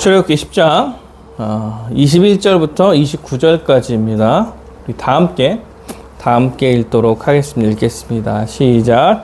출애굽기 10장 21절부터 29절까지입니다. 우리 다 함께 읽도록 하겠습니다. 읽겠습니다. 시작.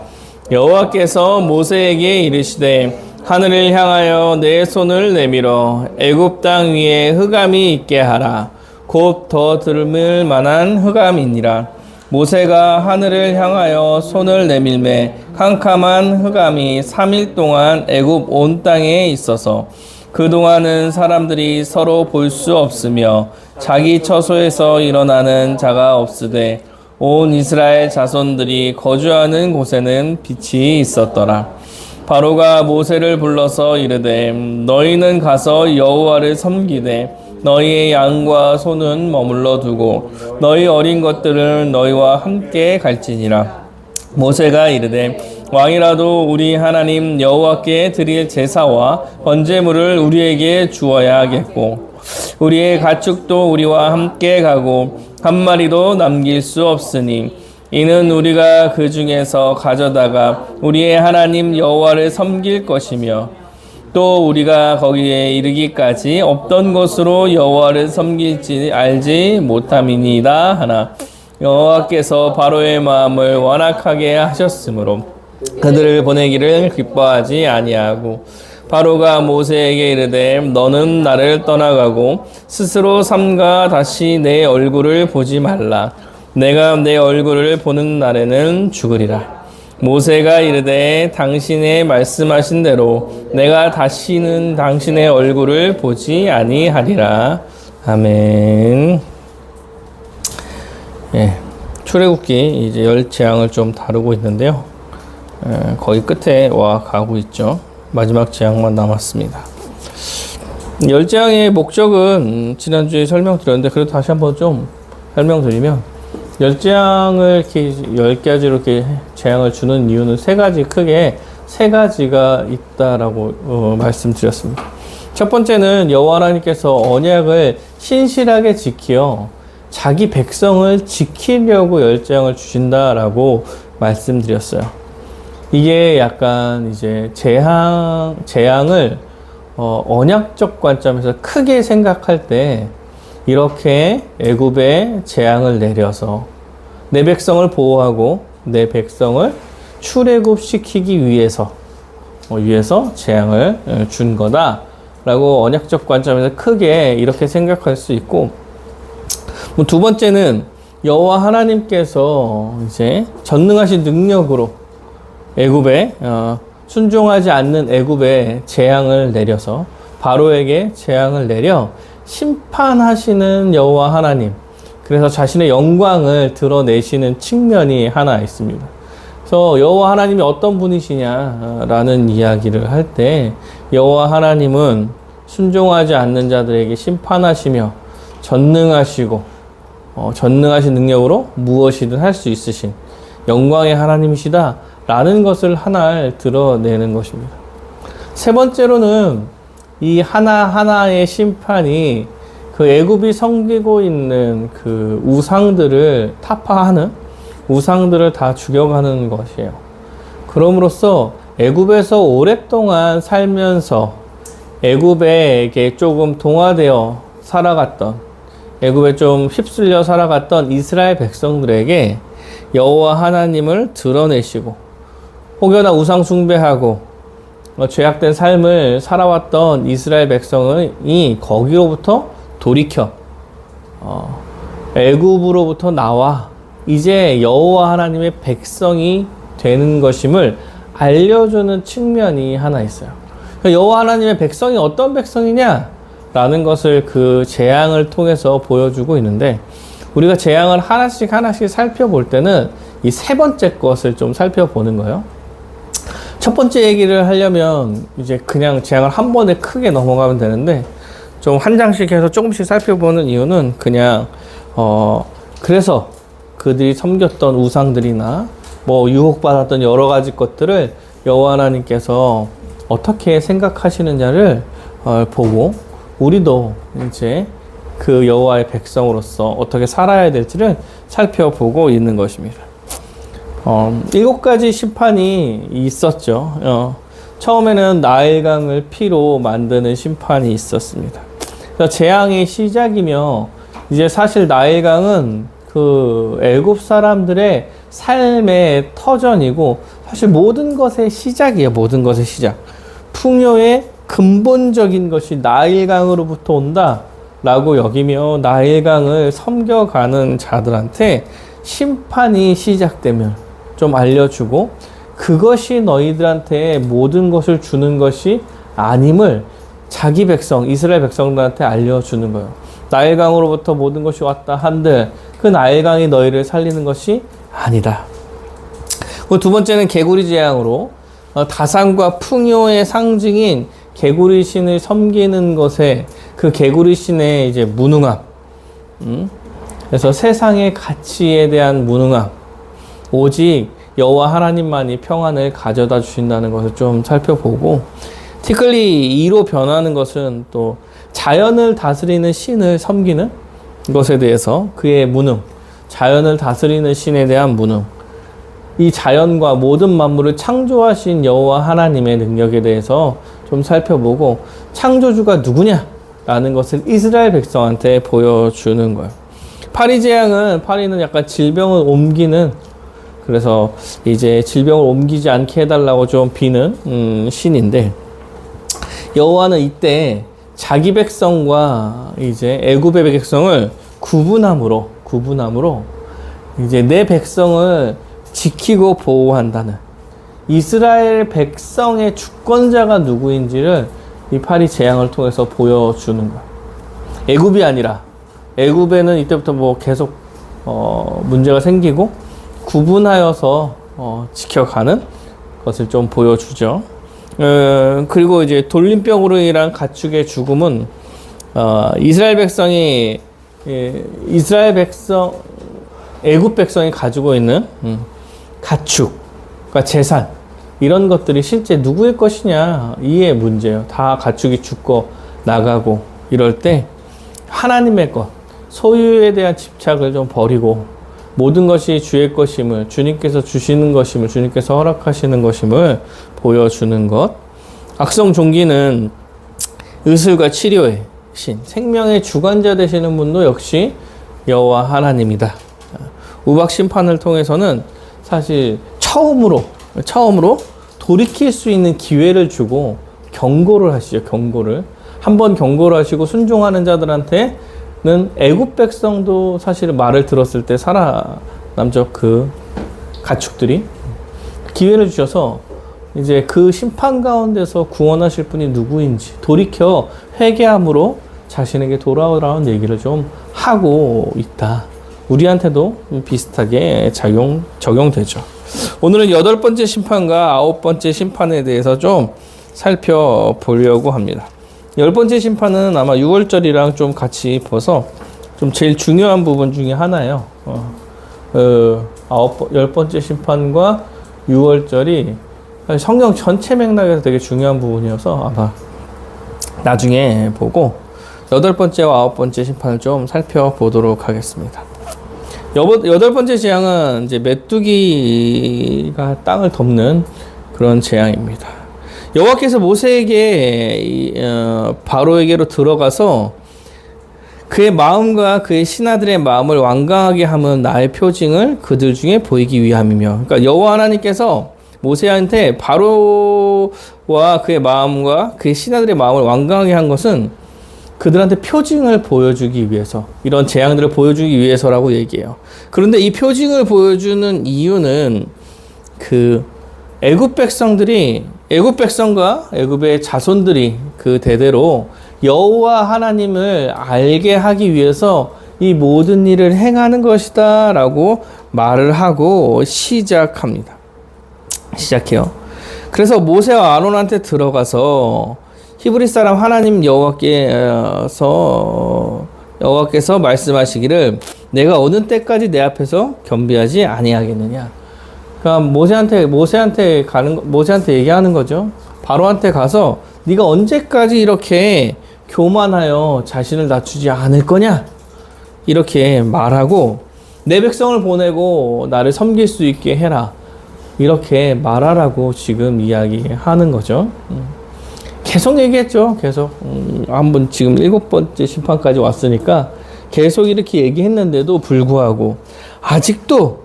여호와께서 모세에게 이르시되 하늘을 향하여 내 손을 내밀어 애굽 땅 위에 흑암이 있게 하라. 곧 더 들을 만한 흑암이니라. 모세가 하늘을 향하여 손을 내밀매 캄캄한 흑암이 3일 동안 애굽 온 땅에 있어서 그동안은 사람들이 서로 볼 수 없으며 자기 처소에서 일어나는 자가 없으되 온 이스라엘 자손들이 거주하는 곳에는 빛이 있었더라. 바로가 모세를 불러서 이르되 너희는 가서 여호와를 섬기되 너희의 양과 소는 머물러 두고 너희 어린 것들을 너희와 함께 갈지니라. 모세가 이르되 왕이라도 우리 하나님 여호와께 드릴 제사와 번제물을 우리에게 주어야 하겠고 우리의 가축도 우리와 함께 가고 한 마리도 남길 수 없으니 이는 우리가 그 중에서 가져다가 우리의 하나님 여호와를 섬길 것이며 또 우리가 거기에 이르기까지 없던 것으로 여호와를 섬길지 알지 못함이니이다 하나 여호와께서 바로의 마음을 완악하게 하셨으므로 그들을 보내기를 기뻐하지 아니하고 바로가 모세에게 이르되 너는 나를 떠나가고 스스로 삼가 다시 내 얼굴을 보지 말라. 내가 내 얼굴을 보는 날에는 죽으리라. 모세가 이르되 당신의 말씀하신 대로 내가 다시는 당신의 얼굴을 보지 아니하리라. 아멘. 예, 출애굽기 이제 10재앙을 좀 다루고 있는데요. 거의 끝에 와 가고 있죠. 마지막 재앙만 남았습니다. 10재앙의 목적은 지난주에 설명드렸는데 그래도 다시 한번 좀 설명드리면 10재앙을 이렇게 10가지로 이렇게 재앙을 주는 이유는 크게 세 가지가 있다라고 말씀드렸습니다. 첫 번째는 여호와 하나님께서 언약을 신실하게 지키어 자기 백성을 지키려고 10재앙을 주신다라고 말씀드렸어요. 이게 약간 이제 재앙을 언약적 관점에서 크게 생각할 때 이렇게 애굽에 재앙을 내려서 내 백성을 보호하고 내 백성을 출애굽시키기 위해서 재앙을 준 거다라고 언약적 관점에서 크게 이렇게 생각할 수 있고, 두 번째는 여호와 하나님께서 이제 전능하신 능력으로 애굽에 순종하지 않는 애굽에 재앙을 내려서 바로에게 재앙을 내려 심판하시는 여호와 하나님, 그래서 자신의 영광을 드러내시는 측면이 하나 있습니다. 그래서 여호와 하나님이 어떤 분이시냐라는 이야기를 할 때 여호와 하나님은 순종하지 않는 자들에게 심판하시며 전능하시고 전능하신 능력으로 무엇이든 할 수 있으신 영광의 하나님이시다 라는 것을 하나 드러내는 것입니다. 세 번째로는 이 하나하나의 심판이 그 애굽이 섬기고 있는 그 우상들을 타파하는, 우상들을 다 죽여가는 것이에요. 그럼으로써 애굽에서 오랫동안 살면서 애굽에게 조금 동화되어 살아갔던, 애굽에 좀 휩쓸려 살아갔던 이스라엘 백성들에게 여호와 하나님을 드러내시고 혹여나 우상 숭배하고 죄악된 삶을 살아왔던 이스라엘 백성이 거기로부터 돌이켜 애굽으로부터 나와 이제 여호와 하나님의 백성이 되는 것임을 알려주는 측면이 하나 있어요. 여호와 하나님의 백성이 어떤 백성이냐 라는 것을 그 재앙을 통해서 보여주고 있는데, 우리가 재앙을 하나씩 살펴볼 때는 이 세 번째 것을 좀 살펴보는 거예요. 첫 번째 얘기를 하려면 이제 그냥 재앙을 한 번에 크게 넘어가면 되는데, 좀 한 장씩 해서 조금씩 살펴보는 이유는 그냥 그래서 그들이 섬겼던 우상들이나 뭐 유혹받았던 여러 가지 것들을 여호와 하나님께서 어떻게 생각하시느냐를 보고 우리도 이제 그 여호와의 백성으로서 어떻게 살아야 될지를 살펴보고 있는 것입니다. 7가지 심판이 있었죠. 처음에는 나일강을 피로 만드는 심판이 있었습니다. 그래서 재앙의 시작이며 이제 사실 나일강은 그 애굽 사람들의 삶의 터전이고 사실 모든 것의 시작이에요. 모든 것의 시작. 풍요의 근본적인 것이 나일강으로부터 온다 라고 여기며 나일강을 섬겨가는 자들한테 심판이 시작되면 좀 알려주고 그것이 너희들한테 모든 것을 주는 것이 아님을 자기 백성, 이스라엘 백성들한테 알려주는 거예요. 나일강으로부터 모든 것이 왔다 한들 그 나일강이 너희를 살리는 것이 아니다. 두 번째는 개구리 재앙으로 다산과 풍요의 상징인 개구리 신을 섬기는 것에 그 개구리 신의 이제 무능함, 그래서 세상의 가치에 대한 무능함, 오직 여호와 하나님만이 평안을 가져다 주신다는 것을 좀 살펴보고, 티끌리 2로 변하는 것은 또 자연을 다스리는 신을 섬기는 것에 대해서 그의 무능, 자연을 다스리는 신에 대한 무능, 이 자연과 모든 만물을 창조하신 여호와 하나님의 능력에 대해서 좀 살펴보고 창조주가 누구냐라는 것을 이스라엘 백성한테 보여주는 거예요. 파리는 약간 질병을 옮기는, 그래서 이제 질병을 옮기지 않게 해달라고 좀 비는 신인데, 여호와는 이때 자기 백성과 이제 애굽의 백성을 구분함으로 이제 내 백성을 지키고 보호한다는 이스라엘 백성의 주권자가 누구인지를 이 파리 재앙을 통해서 보여주는 거야. 애굽이 아니라, 애굽에는 이때부터 뭐 계속 문제가 생기고 구분하여서 지켜가는 것을 좀 보여주죠. 그리고 이제 돌림병으로 인한 가축의 죽음은 애굽 백성이 가지고 있는 가축, 그러니까 재산, 이런 것들이 실제 누구의 것이냐, 이의 문제예요. 다 가축이 죽고 나가고 이럴 때 하나님의 것, 소유에 대한 집착을 좀 버리고 모든 것이 주의 것임을, 주님께서 주시는 것임을, 주님께서 허락하시는 것임을 보여주는 것. 악성 종기는 의술과 치료의 신, 생명의 주관자 되시는 분도 역시 여호와 하나님이다. 우박 심판을 통해서는 사실 처음으로 돌이킬 수 있는 기회를 주고 경고를 하시죠. 경고를 한번 경고를 하시고 순종하는 자들한테는 애굽 백성도 사실 말을 들었을 때 살아남죠. 그 가축들이 기회를 주셔서 이제 그 심판 가운데서 구원하실 분이 누구인지 돌이켜 회개함으로 자신에게 돌아오라는 얘기를 좀 하고 있다. 우리한테도 비슷하게 적용되죠. 오늘은 8번째 심판과 9번째 심판에 대해서 좀 살펴보려고 합니다. 10번째 심판은 아마 6월절이랑 좀 같이 봐서 좀 제일 중요한 부분 중에 하나예요. 10번째 심판과 6월절이 성경 전체 맥락에서 되게 중요한 부분이어서 아마 나중에 보고 8번째와 9번째 심판을 좀 살펴보도록 하겠습니다. 8번째 재앙은 이제 메뚜기가 땅을 덮는 그런 재앙입니다. 여호와께서 모세에게 바로에게로 들어가서 그의 마음과 그의 신하들의 마음을 완강하게 함은 나의 표징을 그들 중에 보이기 위함이며, 그러니까 여호와 하나님께서 모세한테 바로와 그의 마음과 그의 신하들의 마음을 완강하게 한 것은 그들한테 표징을 보여주기 위해서, 이런 재앙들을 보여주기 위해서라고 얘기해요. 그런데 이 표징을 보여주는 이유는 그 애굽 백성과 애굽의 자손들이 그 대대로 여호와 하나님을 알게 하기 위해서 이 모든 일을 행하는 것이다 라고 말을 하고 시작해요. 그래서 모세와 아론한테 들어가서 히브리 사람 하나님 여호와께서 말씀하시기를 내가 어느 때까지 내 앞에서 겸비하지 아니하겠느냐. 그러니까 모세한테 얘기하는 거죠. 바로한테 가서 네가 언제까지 이렇게 교만하여 자신을 낮추지 않을 거냐? 이렇게 말하고 내 백성을 보내고 나를 섬길 수 있게 해라. 이렇게 말하라고 지금 이야기하는 거죠. 계속 얘기했죠. 계속. 한번 지금 7번째 심판까지 왔으니까 계속 이렇게 얘기했는데도 불구하고 아직도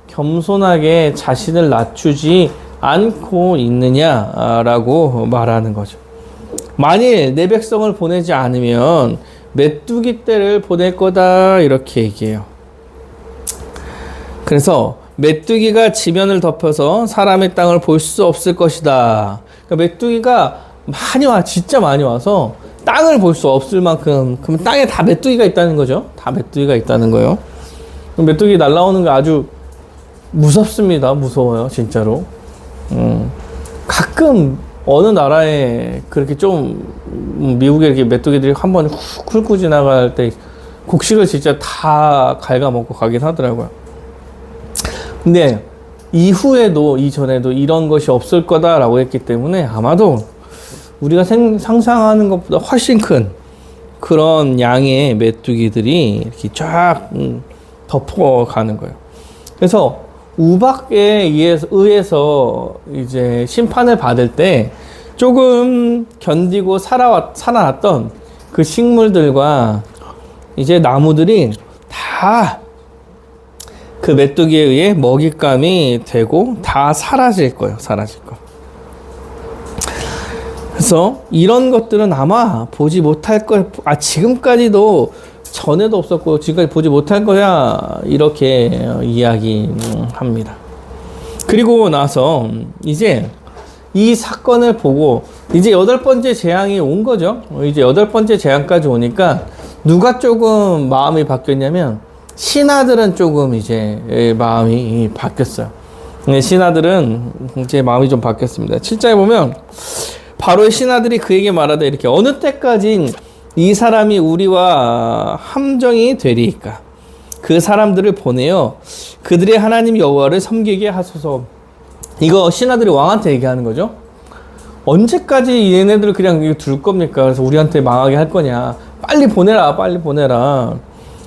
겸손하게 자신을 낮추지 않고 있느냐라고 말하는 거죠. 만일 내 백성을 보내지 않으면 메뚜기 떼를 보낼 거다 이렇게 얘기해요. 그래서 메뚜기가 지면을 덮여서 사람의 땅을 볼 수 없을 것이다. 그러니까 메뚜기가 많이 와, 진짜 많이 와서 땅을 볼 수 없을 만큼, 그럼 땅에 다 메뚜기가 있다는 거죠. 다 메뚜기가 있다는 거예요. 메뚜기 날아오는 게 아주 무섭습니다. 무서워요, 진짜로. 가끔 어느 나라에 그렇게 좀 미국에 이렇게 메뚜기들이 한 번에 훅 훑고 지나갈 때 곡식을 진짜 다 갉아먹고 가긴 하더라고요. 근데 이후에도 이전에도 이런 것이 없을 거다라고 했기 때문에 아마도 우리가 상상하는 것보다 훨씬 큰 그런 양의 메뚜기들이 이렇게 쫙 덮어가는 거예요. 그래서 우박에 의해서 이제 심판을 받을 때 조금 견디고 살아났던 그 식물들과 이제 나무들이 다 그 메뚜기에 의해 먹잇감이 되고 다 사라질 거예요. 사라질 거. 그래서 이런 것들은 아마 보지 못할 거야. 지금까지도 전에도 없었고 지금까지 보지 못할 거야. 이렇게 이야기합니다. 그리고 나서 이제 이 사건을 보고 이제 8번째 재앙이 온 거죠. 이제 8번째 재앙까지 오니까 누가 조금 마음이 바뀌었냐면 신하들은 조금 이제 마음이 바뀌었어요. 신하들은 이제 마음이 좀 바뀌었습니다. 7장에 보면 바로의 신하들이 그에게 말하되 이렇게 어느 때까지 이 사람이 우리와 함정이 되리이까 그 사람들을 보내어 그들의 하나님 여호와를 섬기게 하소서. 이거 신하들이 왕한테 얘기하는 거죠. 언제까지 얘네들을 그냥 둘 겁니까? 그래서 우리한테 망하게 할 거냐. 빨리 보내라, 빨리 보내라.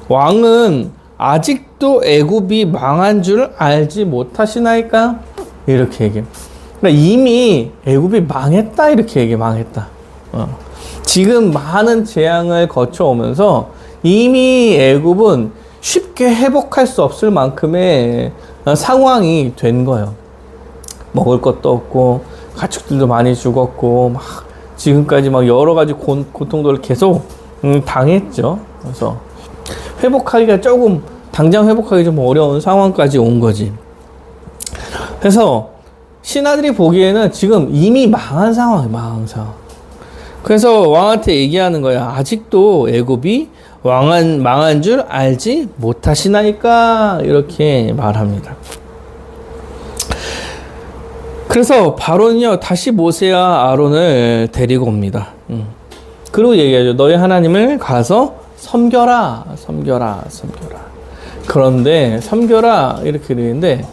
왕은 아직도 애굽이 망한 줄 알지 못하시나이까? 이렇게 얘기해요. 그러니까 이미 애굽이 망했다 이렇게 얘기해. 망했다. 지금 많은 재앙을 거쳐오면서 이미 애굽은 쉽게 회복할 수 없을 만큼의 상황이 된 거예요. 먹을 것도 없고 가축들도 많이 죽었고 막 지금까지 막 여러 가지 고통들을 계속 당했죠. 그래서 회복하기가 당장 회복하기 좀 어려운 상황까지 온 거지. 그래서 신하들이 보기에는 지금 이미 망한 상황이에요. 망한 상황. 그래서 왕한테 얘기하는 거야. 아직도 애굽이 망한 줄 알지 못하시나이까? 이렇게 말합니다. 그래서 바로는요, 다시 모세와 아론을 데리고 옵니다. 그리고 얘기하죠. 너희 하나님을 가서 섬겨라. 그런데 섬겨라 이렇게 되는데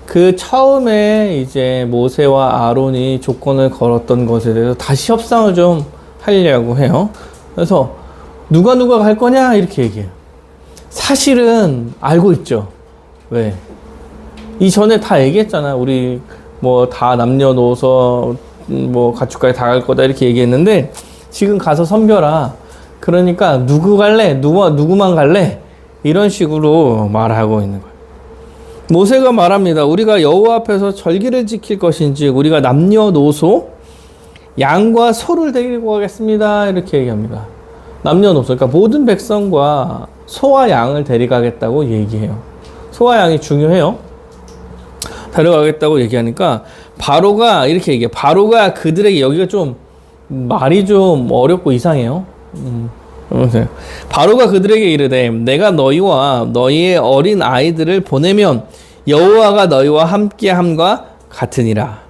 그 처음에 이제 모세와 아론이 조건을 걸었던 것에 대해서 다시 협상을 좀 하려고 해요. 그래서 누가 갈 거냐 이렇게 얘기해요. 사실은 알고 있죠. 왜? 이전에 다 얘기했잖아. 우리 뭐 다 남녀노소 뭐 가축까지 다 갈 거다 이렇게 얘기했는데 지금 가서 섬겨라. 그러니까 누구 갈래? 누구만 갈래? 이런 식으로 말하고 있는 거예요. 모세가 말합니다. 우리가 여호와 앞에서 절기를 지킬 것인지 우리가 남녀노소 양과 소를 데리고 가겠습니다. 이렇게 얘기합니다. 남녀노소 그러니까 모든 백성과 소와 양을 데려가겠다고 얘기해요. 소와 양이 중요해요. 데려가겠다고 얘기하니까 바로가 이렇게 얘기해요. 바로가 그들에게 여기가 좀 말이 좀 어렵고 이상해요. 바로가 그들에게 이르되 내가 너희와 너희의 어린 아이들을 보내면 여호와가 너희와 함께함과 같으니라.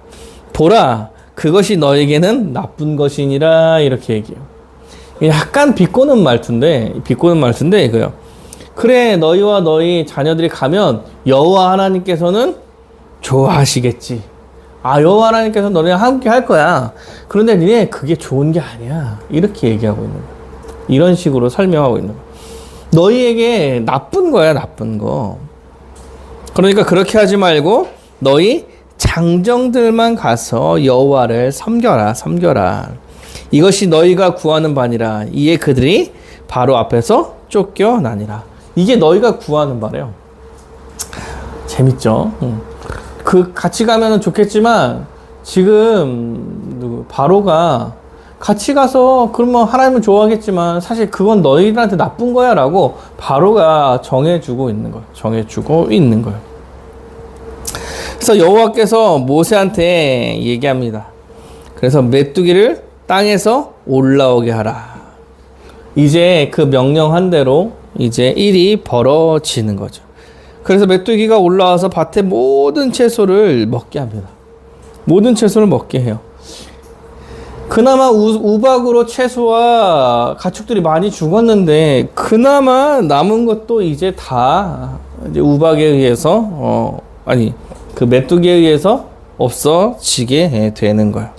보라 그것이 너에게는 나쁜 것이니라. 이렇게 얘기해요. 약간 비꼬는 말투인데 이거요. 그래 너희와 너희 자녀들이 가면 여호와 하나님께서는 좋아하시겠지. 여호와 하나님께서 너희랑 함께 할 거야. 그런데 니네 그게 좋은 게 아니야. 이렇게 얘기하고 있는 거야. 이런 식으로 설명하고 있는 거야. 너희에게 나쁜 거야, 나쁜 거. 그러니까 그렇게 하지 말고 너희 장정들만 가서 여호와를 섬겨라, 섬겨라. 이것이 너희가 구하는 바니라. 이에 그들이 바로 앞에서 쫓겨나니라. 이게 너희가 구하는 바래요. 재밌죠? 그 같이 가면은 좋겠지만 지금 바로가 같이 가서 그러면 하나님은 좋아하겠지만 사실 그건 너희들한테 나쁜 거야 라고 바로가 정해주고 있는 거예요. 그래서 여호와께서 모세한테 얘기합니다. 그래서 메뚜기를 땅에서 올라오게 하라. 이제 그 명령한 대로 이제 일이 벌어지는 거죠. 그래서 메뚜기가 올라와서 밭의 모든 채소를 먹게 합니다. 모든 채소를 먹게 해요. 그나마 우박으로 채소와 가축들이 많이 죽었는데 그나마 남은 것도 이제 다 이제 우박에 의해서 그 메뚜기에 의해서 없어지게 되는 거예요.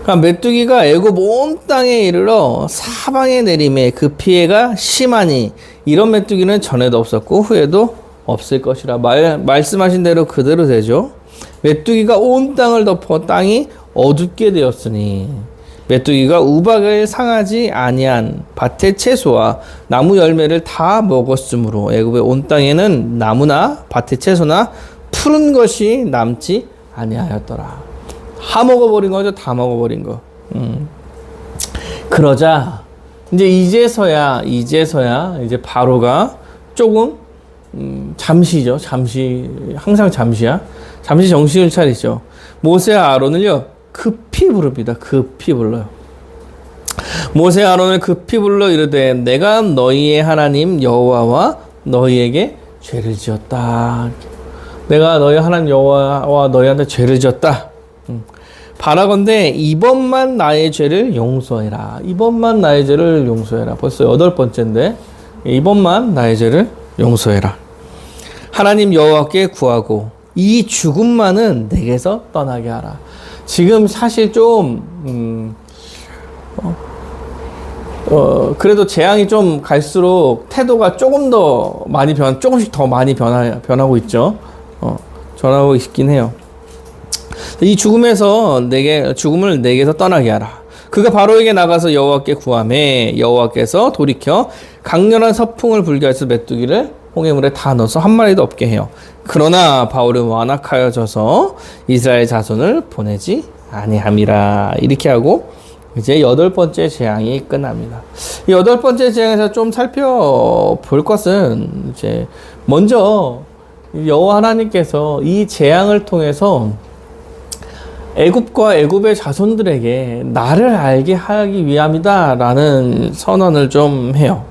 그러니까 메뚜기가 애굽 온 땅에 이르러 사방에 내림에 그 피해가 심하니 이런 메뚜기는 전에도 없었고 후에도 없을 것이라. 말씀하신 대로 그대로 되죠. 메뚜기가 온 땅을 덮어 땅이 어둡게 되었으니 메뚜기가 우박을 상하지 아니한 밭의 채소와 나무 열매를 다 먹었으므로 애굽의 온 땅에는 나무나 밭의 채소나 푸른 것이 남지 아니하였더라. 다 먹어버린 거죠. 다 먹어버린 거. 그러자 이제서야 이제 바로가 조금 잠시죠. 항상 잠시야. 잠시 정신을 차리죠. 모세와 아론을요 급히 부릅니다. 급히 불러요. 모세와 아론을 급히 불러 이르되 내가 너희의 하나님 여호와와 너희에게 죄를 지었다. 내가 너희 하나님 여호와와 너희한테 죄를 지었다. 바라건대 이번만 나의 죄를 용서해라. 이번만 나의 죄를 용서해라. 벌써 8번째인데 이번만 나의 죄를 용서해라. 하나님 여호와께 구하고 이 죽음만은 내게서 떠나게 하라. 지금 사실 좀 그래도 재앙이 좀 갈수록 태도가 조금 더 많이 조금씩 더 많이 변하고 있죠. 변하고 있긴 해요. 이 죽음을 내게서 떠나게 하라. 그가 바로에게 나가서 여호와께 구하매 여호와께서 돌이켜 강렬한 서풍을 불게 하셔서 메뚜기를 홍해물에 다 넣어서 한 마리도 없게 해요. 그러나 바울은 완악하여져서 이스라엘 자손을 보내지 아니함이라. 이렇게 하고 이제 8번째 재앙이 끝납니다. 이 8번째 재앙에서 좀 살펴볼 것은 이제 먼저 여호와 하나님께서 이 재앙을 통해서 애굽과 애굽의 자손들에게 나를 알게 하기 위함이다 라는 선언을 좀 해요.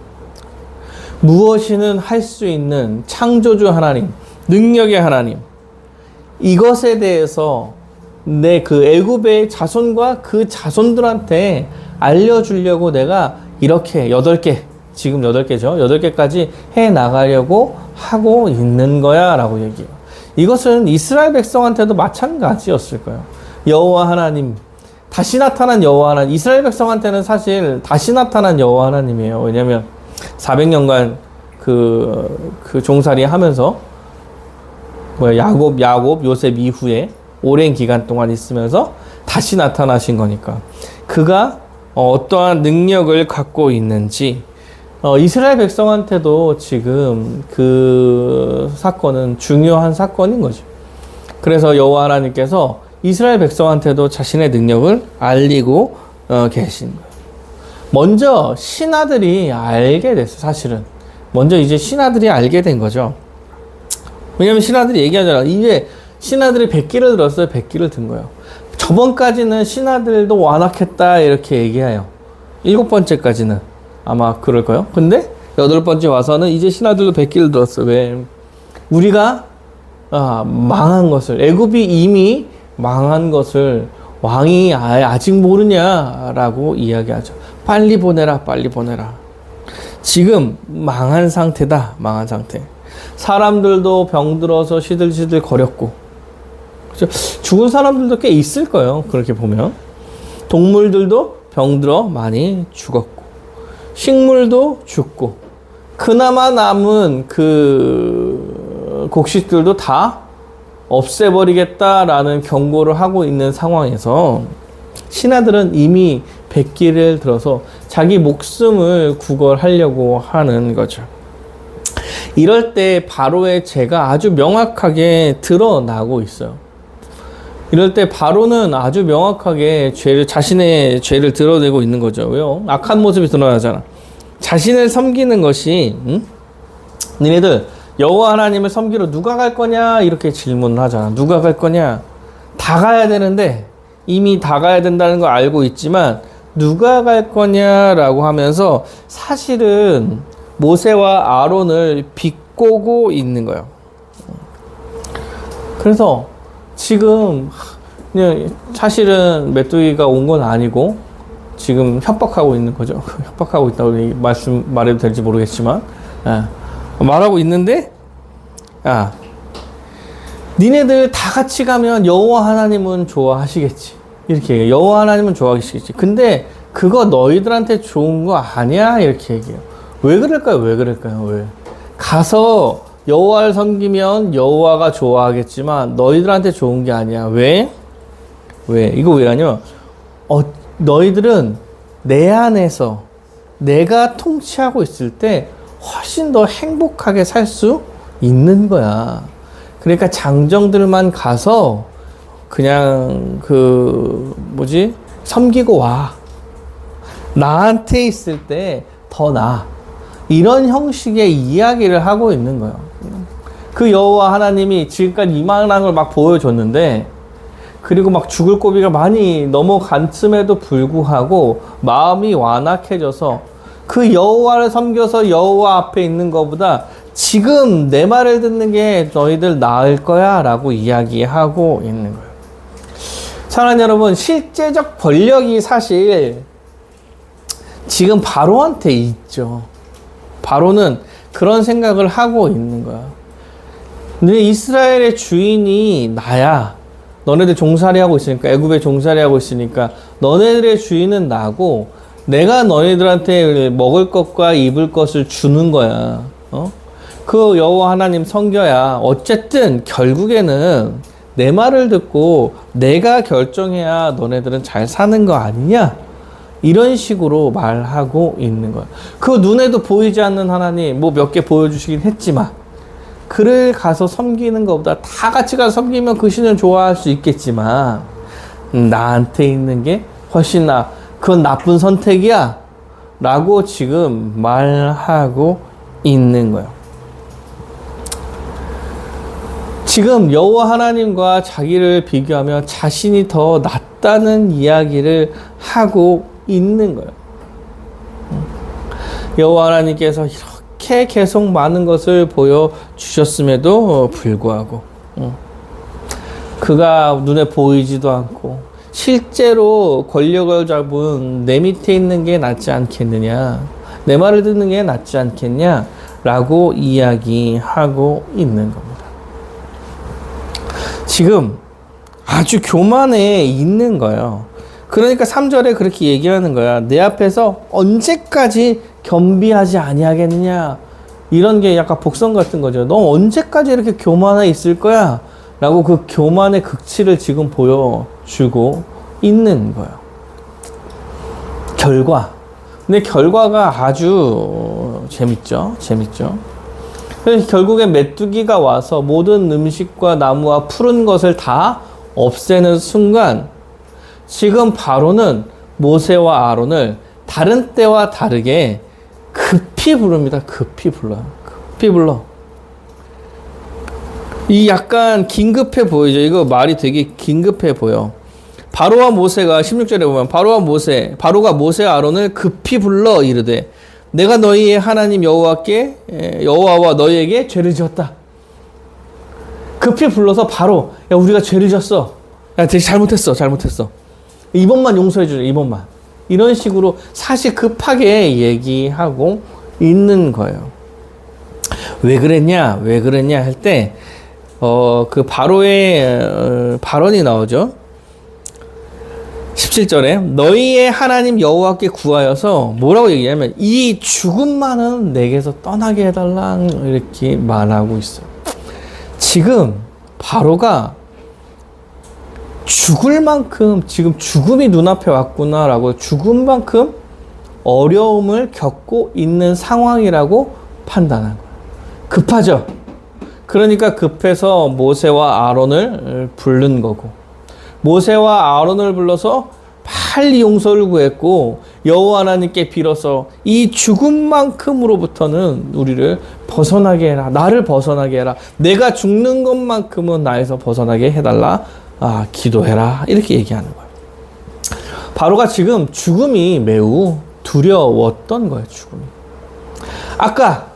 무엇이든 할 수 있는 창조주 하나님, 능력의 하나님, 이것에 대해서 내 그 애굽의 자손과 그 자손들한테 알려주려고 내가 이렇게 8개, 지금 8개죠. 8개까지 해 나가려고 하고 있는 거야 라고 얘기해요. 이것은 이스라엘 백성한테도 마찬가지였을 거예요. 여호와 하나님, 다시 나타난 여호와 하나님. 이스라엘 백성한테는 사실 다시 나타난 여호와 하나님이에요. 왜냐면 400년간 그 종살이 하면서 야곱 요셉 이후에 오랜 기간 동안 있으면서 다시 나타나신 거니까 그가 어떠한 능력을 갖고 있는지 이스라엘 백성한테도 지금 그 사건은 중요한 사건인 거죠. 그래서 여호와 하나님께서 이스라엘 백성한테도 자신의 능력을 알리고 계신 거예요. 먼저 신하들이 알게 됐어요. 사실은 먼저 이제 신하들이 알게 된 거죠. 왜냐면 신하들이 얘기하잖아. 이게 신하들이 100기를 들었어요. 100기를 든 거예요. 저번까지는 신하들도 완악했다 이렇게 얘기해요. 7번째까지는 아마 그럴 거예요. 근데 8번째 와서는 이제 신하들도 100기를 들었어요. 왜? 우리가 망한 것을, 애굽이 이미 망한 것을 왕이 아직 모르냐라고 이야기하죠. 빨리 보내라, 빨리 보내라. 지금 망한 상태다, 망한 상태. 사람들도 병들어서 시들시들 거렸고, 그렇죠? 죽은 사람들도 꽤 있을 거예요. 그렇게 보면 동물들도 병들어 많이 죽었고, 식물도 죽고, 그나마 남은 그 곡식들도 다 없애버리겠다라는 경고를 하고 있는 상황에서 신하들은 이미 백기를 들어서 자기 목숨을 구걸하려고 하는 거죠. 이럴 때 바로의 죄가 아주 명확하게 드러나고 있어요. 이럴 때 바로는 아주 명확하게 자신의 죄를 드러내고 있는 거죠. 왜요? 악한 모습이 드러나잖아. 자신을 섬기는 것이, 니네들 여호와 하나님을 섬기러 누가 갈 거냐? 이렇게 질문을 하잖아. 누가 갈 거냐? 다 가야 되는데, 이미 다 가야 된다는 걸 알고 있지만, 누가 갈 거냐라고 하면서 사실은 모세와 아론을 비꼬고 있는 거예요. 그래서 지금 그냥 사실은 메뚜기가 온 건 아니고 지금 협박하고 있는 거죠. 협박하고 있다고 말해도 될지 모르겠지만, 말하고 있는데, 니네들 다 같이 가면 여호와 하나님은 좋아하시겠지. 이렇게 얘기해요. 여호와 하나님은 좋아하시겠지. 근데 그거 너희들한테 좋은 거 아니야? 이렇게 얘기해요. 왜 그럴까요? 왜 그럴까요? 왜? 가서 여호와를 섬기면 여호와가 좋아하겠지만 너희들한테 좋은 게 아니야. 왜? 왜? 이거 왜냐면 너희들은 내 안에서 내가 통치하고 있을 때 훨씬 더 행복하게 살 수 있는 거야. 그러니까 장정들만 가서 그냥 섬기고 와. 나한테 있을 때 더 나아. 이런 형식의 이야기를 하고 있는 거예요. 그 여호와 하나님이 지금까지 이만한 걸 막 보여줬는데, 그리고 막 죽을 고비가 많이 넘어갔음에도 불구하고 마음이 완악해져서 그 여호와를 섬겨서 여호와 앞에 있는 것보다 지금 내 말을 듣는 게 너희들 나을 거야 라고 이야기하고 있는 거예요. 사랑하는 여러분, 실제적 권력이 사실 지금 바로한테 있죠. 바로는 그런 생각을 하고 있는 거야. 근데 이스라엘의 주인이 나야. 너네들 종살이 하고 있으니까, 애굽에 종살이 하고 있으니까 너네들의 주인은 나고 내가 너희들한테 먹을 것과 입을 것을 주는 거야. 그 여호와 하나님 섬겨야 어쨌든 결국에는 내 말을 듣고 내가 결정해야 너네들은 잘 사는 거 아니냐? 이런 식으로 말하고 있는 거야. 그 눈에도 보이지 않는 하나님, 몇 개 보여주시긴 했지만, 그를 가서 섬기는 것보다 다 같이 가서 섬기면 그 신을 좋아할 수 있겠지만, 나한테 있는 게 훨씬 그건 나쁜 선택이야. 라고 지금 말하고 있는 거예요. 지금 여호와 하나님과 자기를 비교하며 자신이 더 낫다는 이야기를 하고 있는 거예요. 여호와 하나님께서 이렇게 계속 많은 것을 보여주셨음에도 불구하고 그가 눈에 보이지도 않고 실제로 권력을 잡은 내 밑에 있는 게 낫지 않겠느냐, 내 말을 듣는 게 낫지 않겠냐 라고 이야기하고 있는 겁니다. 지금 아주 교만해 있는 거예요. 그러니까 3절에 그렇게 얘기하는 거야. 내 앞에서 언제까지 겸비하지 아니하겠느냐. 이런 게 약간 복선 같은 거죠. 너 언제까지 이렇게 교만해 있을 거야? 라고 그 교만의 극치를 지금 보여주고 있는 거예요. 근데 결과가 아주 재밌죠. 그래서 결국에 메뚜기가 와서 모든 음식과 나무와 푸른 것을 다 없애는 순간 지금 바로는 모세와 아론을 다른 때와 다르게 급히 부릅니다. 급히 불러. 이 약간 긴급해 보이죠. 이거 말이 되게 긴급해 보여. 바로와 모세가 16절에 보면 바로가 모세와 아론을 급히 불러 이르되 내가 너희의 하나님 여호와와 너희에게 죄를 지었다. 급히 불러서 바로 야 우리가 죄를 지었어. 야 되게 잘못했어. 이번만 용서해 주자. 이번만. 이런 식으로 사실 급하게 얘기하고 있는 거예요. 왜 그랬냐 할 때 그 바로의 발언이 나오죠. 17절에 너희의 하나님 여호와께 구하여서 뭐라고 얘기하면 이 죽음만은 내게서 떠나게 해달라 이렇게 말하고 있어요. 지금 바로가 죽을 만큼 지금 죽음이 눈앞에 왔구나라고 죽을 만큼 어려움을 겪고 있는 상황이라고 판단한 거예요. 급하죠. 그러니까 급해서 모세와 아론을 부른 거고, 모세와 아론을 불러서 빨리 용서를 구했고 여호와 하나님께 빌어서 이 죽음만큼으로부터는 우리를 벗어나게 해라. 나를 벗어나게 해라. 내가 죽는 것만큼은 나에서 벗어나게 해달라. 기도해라. 이렇게 얘기하는 거예요. 바로가 지금 죽음이 매우 두려웠던 거예요. 죽음이. 아까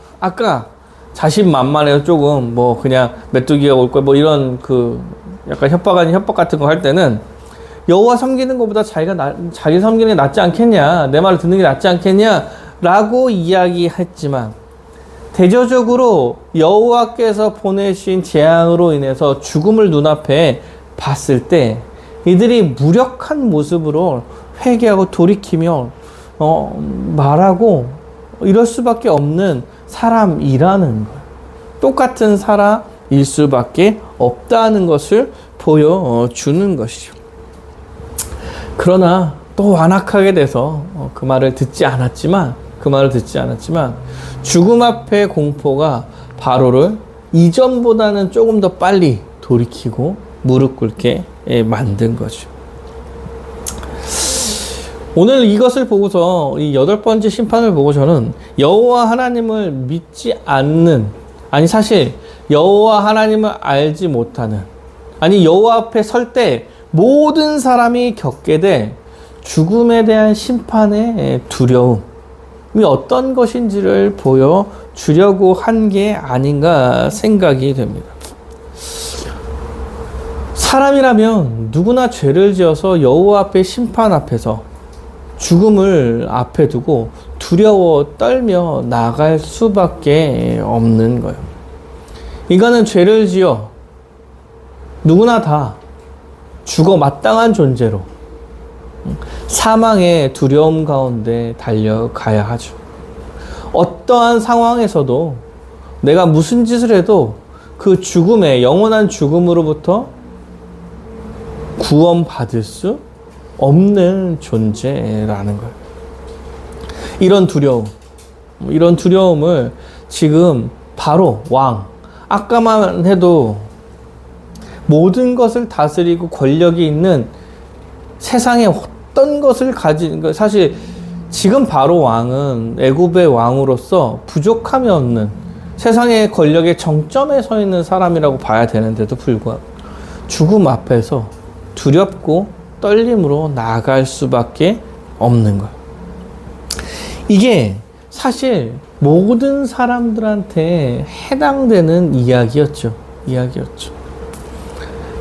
자신만만해서 조금 그냥 메뚜기가 올 거야 이런 약간 협박 아닌 협박 같은 거 할 때는 여호와 섬기는 것보다 자기 섬기는 게 낫지 않겠냐, 내 말을 듣는 게 낫지 않겠냐 라고 이야기했지만, 대조적으로 여호와께서 보내신 재앙으로 인해서 죽음을 눈앞에 봤을 때 이들이 무력한 모습으로 회개하고 돌이키며 말하고 이럴 수밖에 없는 사람이라는 거예요. 똑같은 사람일 수밖에 없다는 것을 보여주는 것이죠. 그러나 또 완악하게 돼서 그 말을 듣지 않았지만 죽음 앞의 공포가 바로를 이전보다는 조금 더 빨리 돌이키고 무릎 꿇게 만든 거죠. 오늘 이것을 보고서 이 8번째 심판을 보고 저는 여호와 하나님을 믿지 않는, 사실 여호와 하나님을 알지 못하는, 여호와 앞에 설 때 모든 사람이 겪게 될 죽음에 대한 심판의 두려움이 어떤 것인지를 보여주려고 한 게 아닌가 생각이 됩니다. 사람이라면 누구나 죄를 지어서 여호와 앞에 심판 앞에서 죽음을 앞에 두고 두려워 떨며 나갈 수밖에 없는 거예요. 인간은 죄를 지어 누구나 다 죽어 마땅한 존재로 사망의 두려움 가운데 달려가야 하죠. 어떠한 상황에서도 내가 무슨 짓을 해도 그 죽음의 영원한 죽음으로부터 구원받을 수 없는 존재라는 거예요. 이런 두려움을 지금 바로 왕, 아까만 해도 모든 것을 다스리고 권력이 있는 세상에 어떤 것을 가진, 사실 지금 바로 왕은 애굽의 왕으로서 부족함이 없는 세상의 권력의 정점에 서 있는 사람이라고 봐야 되는데도 불구하고 죽음 앞에서 두렵고 떨림으로 나아갈 수밖에 없는 거예요. 이게 사실 모든 사람들한테 해당되는 이야기였죠.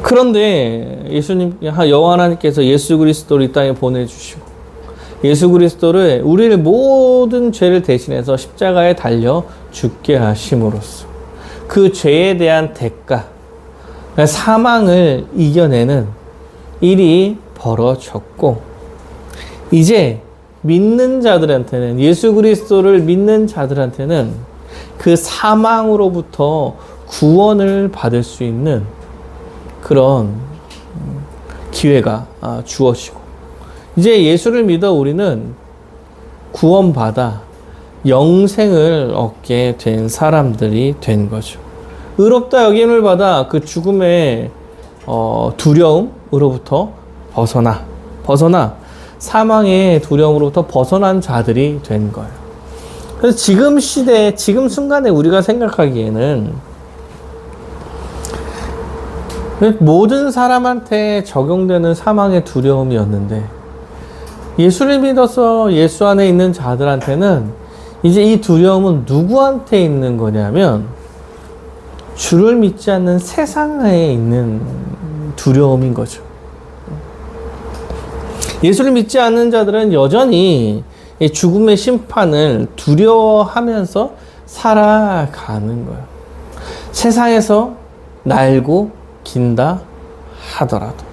그런데 여호와 하나님께서 예수 그리스도를 이 땅에 보내주시고 예수 그리스도를 우리를 모든 죄를 대신해서 십자가에 달려 죽게 하심으로써 그 죄에 대한 대가, 사망을 이겨내는 일이 벌어졌고, 이제 믿는 자들한테는, 예수 그리스도를 믿는 자들한테는 그 사망으로부터 구원을 받을 수 있는 그런 기회가 주어지고, 이제 예수를 믿어 우리는 구원받아 영생을 얻게 된 사람들이 된 거죠. 의롭다 여김을 받아 그 죽음의 두려움으로부터 벗어나 사망의 두려움으로부터 벗어난 자들이 된 거예요. 그래서 지금 시대에, 지금 순간에 우리가 생각하기에는 모든 사람한테 적용되는 사망의 두려움이었는데, 예수를 믿어서 예수 안에 있는 자들한테는 이제 이 두려움은 누구한테 있는 거냐면 주를 믿지 않는 세상에 있는 두려움인 거죠. 예수를 믿지 않는 자들은 여전히 죽음의 심판을 두려워하면서 살아가는 거예요. 세상에서 날고 긴다 하더라도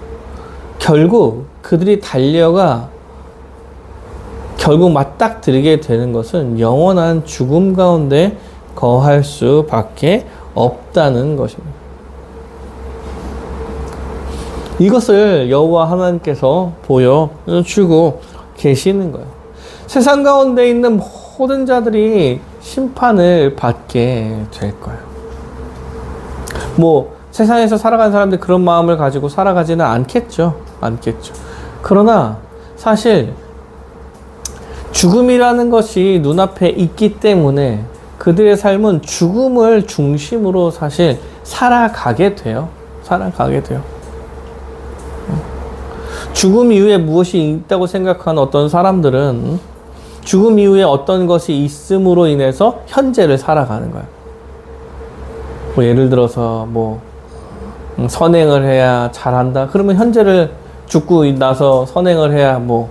결국 그들이 달려가 결국 맞닥뜨리게 되는 것은 영원한 죽음 가운데 거할 수밖에 없다는 것입니다. 이것을 여호와 하나님께서 보여주고 계시는 거예요. 세상 가운데 있는 모든 자들이 심판을 받게 될 거예요. 뭐 세상에서 살아가는 사람들이 그런 마음을 가지고 살아가지는 않겠죠. 그러나 사실 죽음이라는 것이 눈앞에 있기 때문에 그들의 삶은 죽음을 중심으로 사실 살아가게 돼요. 죽음 이후에 무엇이 있다고 생각하는 어떤 사람들은 죽음 이후에 어떤 것이 있음으로 인해서 현재를 살아가는 거예요. 뭐 예를 들어서 뭐 선행을 해야 잘한다. 그러면 현재를 죽고 나서 선행을 해야 뭐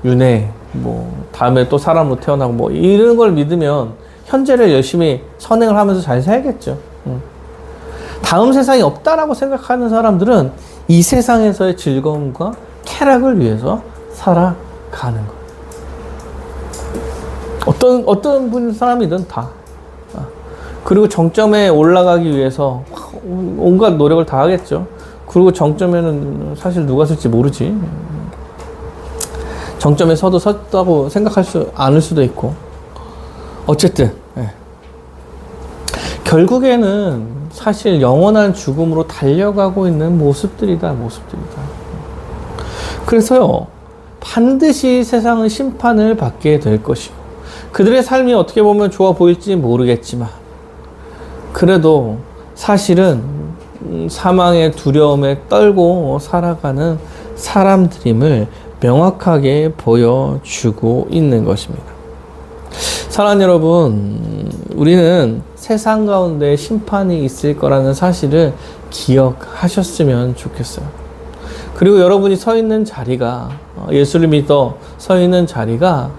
윤회, 뭐 다음에 또 사람으로 태어나고 뭐 이런 걸 믿으면 현재를 열심히 선행을 하면서 잘 살겠죠. 다음 세상이 없다라고 생각하는 사람들은 이 세상에서의 즐거움과 쾌락을 위해서 살아가는 거예요. 어떤 분 사람이든 다. 그리고 정점에 올라가기 위해서 온갖 노력을 다 하겠죠. 그리고 정점에는 사실 누가 쓸지 모르지. 정점에 섰다고 생각할 수 않을 수도 있고. 어쨌든 결국에는 사실 영원한 죽음으로 달려가고 있는 모습들이다. 그래서요, 반드시 세상은 심판을 받게 될 것이고 그들의 삶이 어떻게 보면 좋아 보일지 모르겠지만 그래도 사실은 사망의 두려움에 떨고 살아가는 사람들임을 명확하게 보여주고 있는 것입니다. 사랑하는 여러분, 우리는 세상 가운데 심판이 있을 거라는 사실을 기억하셨으면 좋겠어요. 그리고 여러분이 서 있는 자리가, 예수를 믿어 서 있는 자리가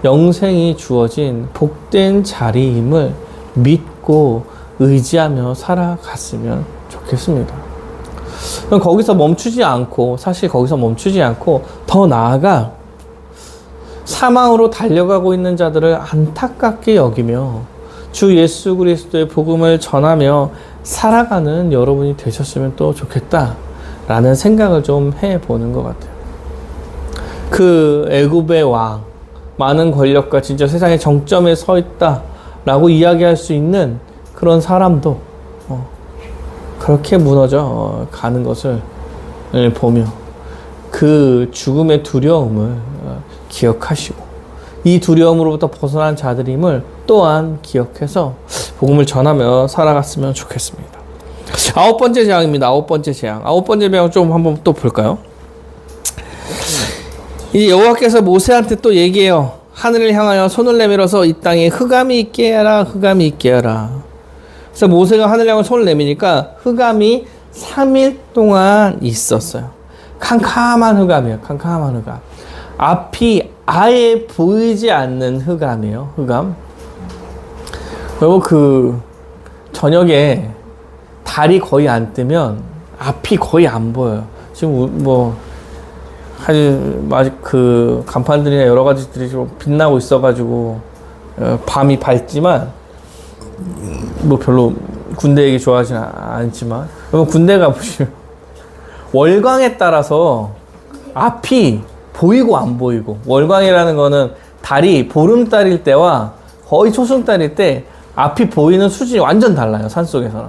영생이 주어진 복된 자리임을 믿고 의지하며 살아갔으면 좋겠습니다. 거기서 멈추지 않고 더 나아가 사망으로 달려가고 있는 자들을 안타깝게 여기며 주 예수 그리스도의 복음을 전하며 살아가는 여러분이 되셨으면 또 좋겠다라는 생각을 좀 해보는 것 같아요. 그 애굽의 왕, 많은 권력과 진짜 세상의 정점에 서 있다라고 이야기할 수 있는 그런 사람도 그렇게 무너져 가는 것을 보며 그 죽음의 두려움을 기억하시고 이 두려움으로부터 벗어난 자들임을 또한 기억해서 복음을 전하며 살아갔으면 좋겠습니다. 아홉 번째 재앙입니다. 아홉 번째 재앙 좀 한번 또 볼까요? 이제 여호와께서 모세한테 또 얘기해요. 하늘을 향하여 손을 내밀어서 이 땅에 흑암이 있게 하라. 그래서 모세가 하늘을 향해 손을 내미니까 흑암이 3일 동안 있었어요. 캄캄한 흑암이에요. 앞이 아예 보이지 않는 흑암이에요. 여러분 저녁에 달이 거의 안 뜨면 앞이 거의 안 보여요. 지금 그 간판들이나 여러 가지들이 좀 빛나고 있어가지고 밤이 밝지만 별로 군대 얘기 좋아하지는 않지만 여러분 군대 가보시면 월광에 따라서 앞이 보이고 안 보이고, 월광이라는 거는 달이 보름달일 때와 거의 초승달일 때 앞이 보이는 수준이 완전 달라요. 산속에서는.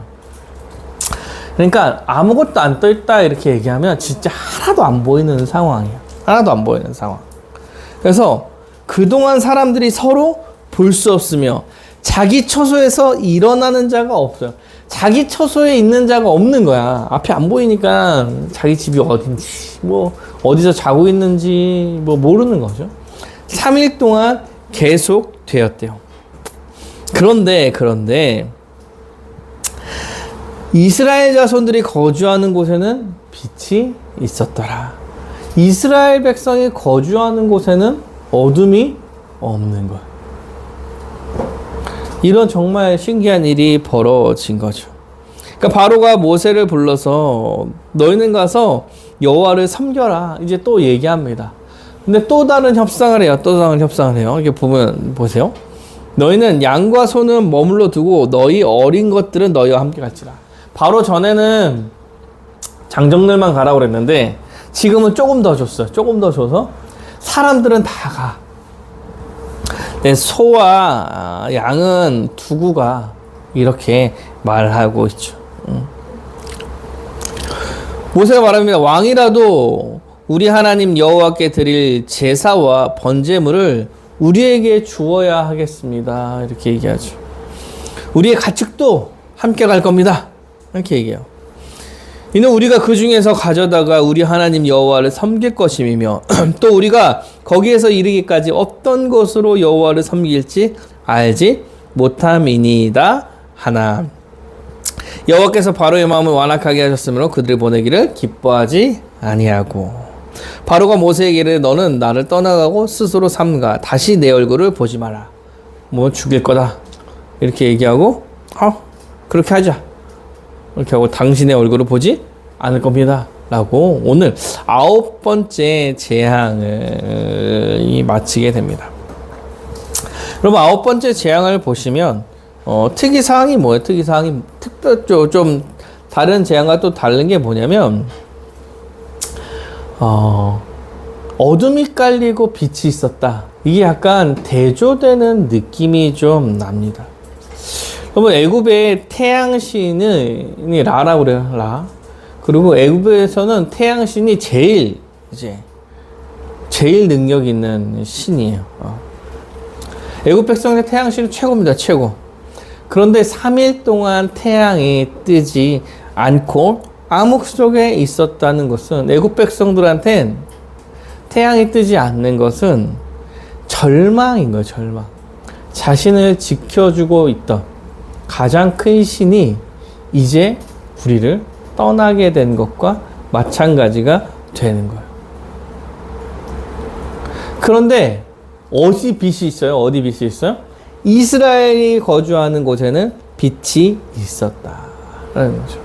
그러니까 아무것도 안 떠있다 이렇게 얘기하면 진짜 하나도 안 보이는 상황이에요. 그래서 그동안 사람들이 서로 볼 수 없으며 자기 처소에서 일어나는 자가 없어요. 자기 처소에 있는 자가 없는 거야. 앞이 안 보이니까 자기 집이 어딘지, 어디서 자고 있는지 모르는 거죠. 3일 동안 계속 되었대요. 그런데 이스라엘 자손들이 거주하는 곳에는 빛이 있었더라. 이스라엘 백성이 거주하는 곳에는 어둠이 없는 거야. 이런 정말 신기한 일이 벌어진 거죠. 그러니까 바로가 모세를 불러서 너희는 가서 여호와를 섬겨라. 이제 또 얘기합니다. 근데 또 다른 협상을 해요. 이렇게 보면 보세요. 너희는 양과 소는 머물러 두고 너희 어린 것들은 너희와 함께 갈지라. 바로 전에는 장정들만 가라고 그랬는데 지금은 조금 더 줬어요. 조금 더 줘서 사람들은 다 가. 내 소와 양은 두고 가. 이렇게 말하고 있죠. 모세가 말합니다. 왕이라도 우리 하나님 여호와께 드릴 제사와 번제물을 우리에게 주어야 하겠습니다. 이렇게 얘기하죠. 우리의 가축도 함께 갈 겁니다. 이렇게 얘기해요. 이는 우리가 그 중에서 가져다가 우리 하나님 여호와를 섬길 것임이며 또 우리가 거기에서 이르기까지 어떤 것으로 여호와를 섬길지 알지 못함이니이다 하나. 여호와께서 바로의 마음을 완악하게 하셨으므로 그들을 보내기를 기뻐하지 아니하고 바로가 모세에게 이르되 너는 나를 떠나가고 스스로 삼가 다시 내 얼굴을 보지 마라. 뭐 죽일 거다. 이렇게 얘기하고 그렇게 하자. 이렇게 하고 당신의 얼굴을 보지 않을 겁니다. 라고 오늘 9번째 재앙을 마치게 됩니다. 여러분 9번째 재앙을 보시면 특이사항이 뭐예요? 특이사항이 좀 다른 재앙과 또 다른 게 뭐냐면 어둠이 깔리고 빛이 있었다. 이게 약간 대조되는 느낌이 좀 납니다. 여러분 애굽의 태양신이 라라고 그래요. 라. 그리고 애굽에서는 태양신이 제일 능력 있는 신이에요. 애굽 백성의 태양신은 최고입니다. 최고. 그런데 3일 동안 태양이 뜨지 않고 암흑 속에 있었다는 것은 애굽 백성들한텐 태양이 뜨지 않는 것은 절망인 거예요. 절망. 자신을 지켜주고 있던 가장 큰 신이 이제 우리를 떠나게 된 것과 마찬가지가 되는 거예요. 그런데 어디 빛이 있어요? 어디 빛이 있어요? 이스라엘이 거주하는 곳에는 빛이 있었다라는 거죠.